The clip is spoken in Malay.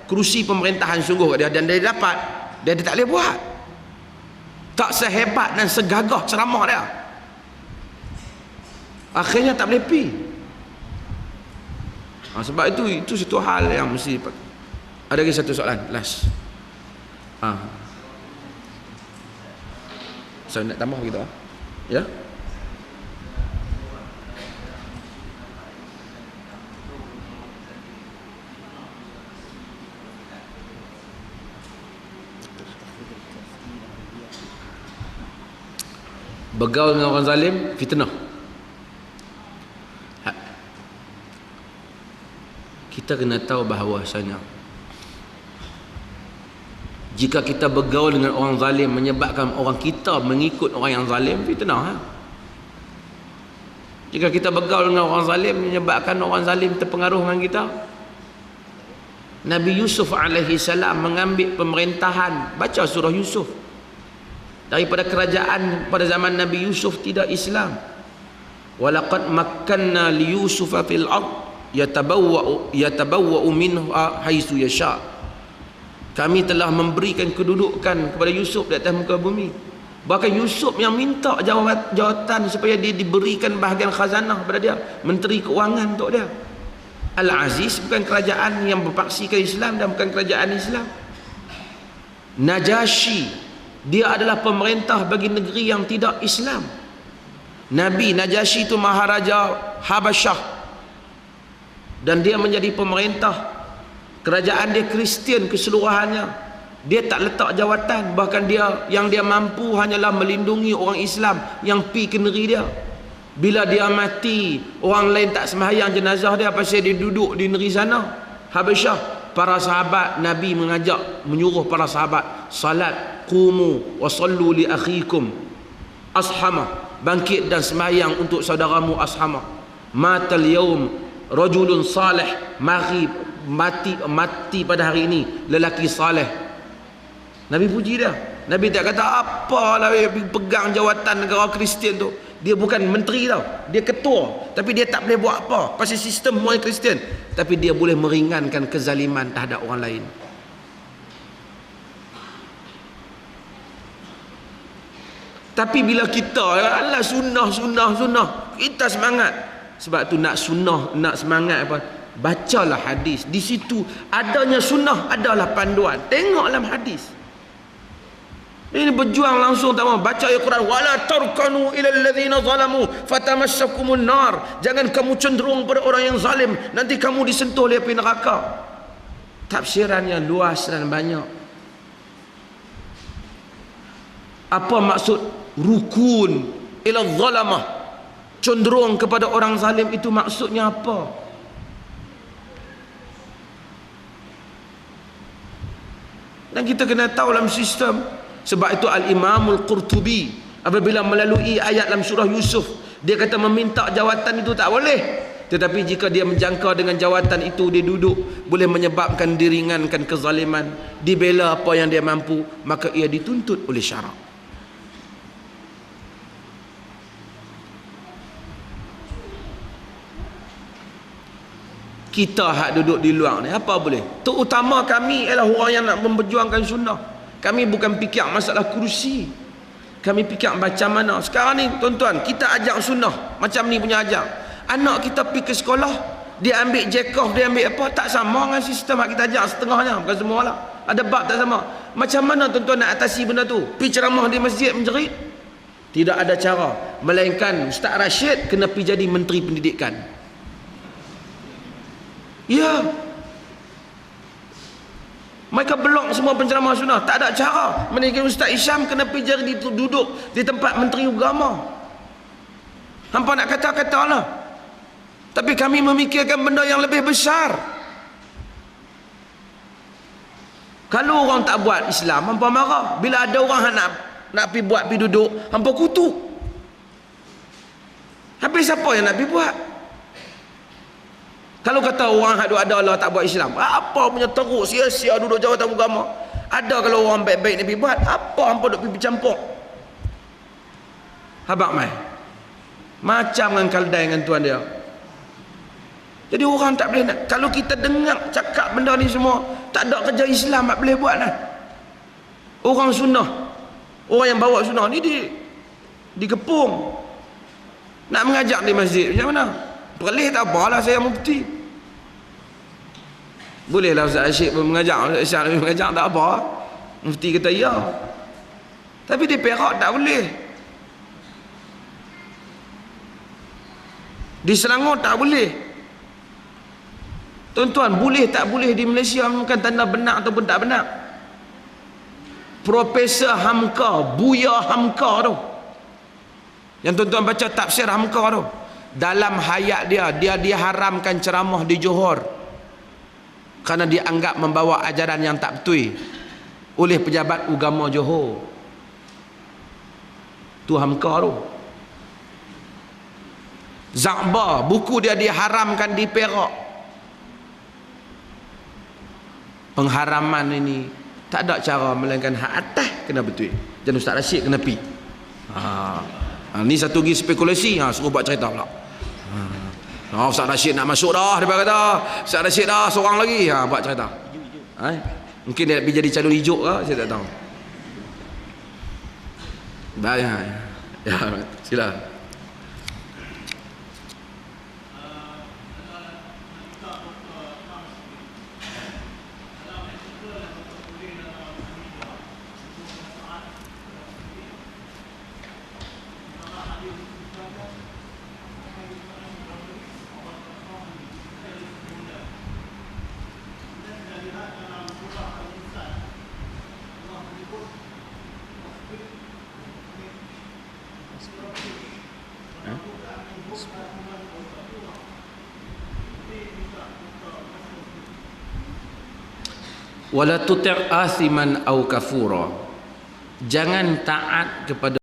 kerusi pemerintahan sungguh kat dia, dan dia dapat, dia tak boleh buat. Tak sehebat dan segagah ceramah dia, akhirnya tak boleh pergi. Sebab itu satu hal yang mesti. Ada lagi satu soalan last. Saya nak tambah begitu ya. Bergaul dengan orang zalim fitnah. Kita kena tahu bahawasanya jika kita bergaul dengan orang zalim menyebabkan orang kita mengikut orang yang zalim, fitnah. Jika kita bergaul dengan orang zalim menyebabkan orang zalim terpengaruh dengan kita. Nabi Yusuf alaihi salam mengambil pemerintahan, baca surah Yusuf, daripada kerajaan pada zaman Nabi Yusuf tidak Islam. Walaqad makkanna li Yusufa fil ard yatabawwa'u minha haitsu yasha. Kami telah memberikan kedudukan kepada Yusuf di atas muka bumi. Bahkan Yusuf yang minta jawatan supaya dia diberikan bahagian khazanah kepada dia, menteri keuangan untuk dia. Al-Aziz bukan kerajaan yang berpaksikan Islam dan bukan kerajaan Islam. Najashi, dia adalah pemerintah bagi negeri yang tidak Islam. Nabi Najashi itu Maharaja Habasyah, dan dia menjadi pemerintah. Kerajaan dia Kristian keseluruhannya. Dia tak letak jawatan, bahkan yang dia mampu hanyalah melindungi orang Islam yang pergi ke negeri dia. Bila dia mati, orang lain tak sembahyang jenazah dia pasal dia duduk di negeri sana Habasyah. Para sahabat Nabi menyuruh para sahabat salat, qumu wa sallu li akhikum Ashama, bangkit dan sembahyang untuk saudaramu Ashama. Matal yaum rajulun salih, mati pada hari ini lelaki saleh. Nabi puji dia. Nabi tak kata apalah pegang jawatan negara Kristian tu. Dia bukan menteri tau, dia ketua, tapi dia tak boleh buat apa pasal sistem orang Kristian, tapi dia boleh meringankan kezaliman terhadap orang lain. Tapi bila kita alah sunnah, kita semangat. Sebab tu nak sunnah, nak semangat apa? Bacalah hadis. Di situ adanya sunnah adalah panduan. Tengok dalam hadis. Ini berjuang langsung, tak mau baca Al-Quran. Wala tarkanu ilal ladzina zalamu fatamassakumun nar. Jangan kamu cenderung pada orang yang zalim, nanti kamu disentuh oleh api neraka. Tafsirannya luas dan banyak. Apa maksud rukun ila zalamah? Cenderung kepada orang zalim itu maksudnya apa? Dan kita kena tahu dalam sistem. Sebab itu Al-Imamul Qurtubi apabila melalui ayat dalam surah Yusuf, dia kata meminta jawatan itu tak boleh. Tetapi jika dia menjangka dengan jawatan itu, dia duduk, boleh menyebabkan diringankan kezaliman, dibela apa yang dia mampu, maka ia dituntut oleh syarak. Kita hak duduk di luar ni apa boleh? Terutama kami ialah orang yang nak memperjuangkan sunnah. Kami bukan fikir masalah kursi, kami fikir macam mana. Sekarang ni tuan-tuan, kita ajak sunnah macam ni punya ajak. Anak kita pergi ke sekolah, dia ambil jack-off, dia ambil apa, tak sama dengan sistem yang kita ajak setengahnya. Bukan semua lah, ada bab tak sama. Macam mana tuan-tuan nak atasi benda tu? Pergi ceramah di masjid menjerit? Tidak ada cara, melainkan Ustaz Rashid kena pergi jadi Menteri Pendidikan. Ya, mereka blok semua penceramah sunnah. Tak ada cara. Melainkan Ustaz Isham kena pergi jadi duduk di tempat Menteri Agama. Hampa nak kata-kata lah, tapi kami memikirkan benda yang lebih besar. Kalau orang tak buat Islam, hampa marah. Bila ada orang nak pergi buat, pergi duduk, hampa kutuk. Habis siapa yang nak pergi buat? Kalau kata orang hak ada Allah tak buat Islam, apa punya teruk sia-sia duduk jawatan agama. Ada kalau orang baik-baik ni pergi buat, apa hampa duk pergi bercampur? Habaq mai. Macam dengan kaldai dengan tuan dia. Jadi orang tak boleh nak. Kalau kita dengar cakap benda ni semua, tak ada kerja Islam tak boleh buat lah. Orang sunnah, orang yang bawa sunnah ni dikepung nak mengajak di masjid. Macam mana? Perlih tak apalah, saya mufti. Bolehlah Ustaz Asyik pun mengajak, Ustaz Isyad pun mengajak, tak apa. Mufti kata ya. Tapi di Perak tak boleh, di Selangor tak boleh. Tuan-tuan, boleh tak boleh di Malaysia bukan tanda benar ataupun tak benar. Profesor Hamka, Buya Hamka tu, yang tuan-tuan baca tafsir Hamka tu, dalam hayat dia diharamkan ceramah di Johor kerana dia anggap membawa ajaran yang tak betul oleh pejabat agama Johor. Tu Hamka tu. Zakbar, buku dia diharamkan di Perak. Pengharaman ini tak ada cara melainkan hak atas kena betul. Dan Ustaz Rashid kena pi. Ni satu lagi spekulasi, suruh buat cerita pula. Ustaz Rashid nak masuk dah, dia kata Ustaz Rashid dah seorang lagi, buat cerita. Mungkin dia nak jadi calon hijau ke, saya tak tahu. Baik. Ya, sila. Wala tuti' athiman au kafura, jangan taat kepada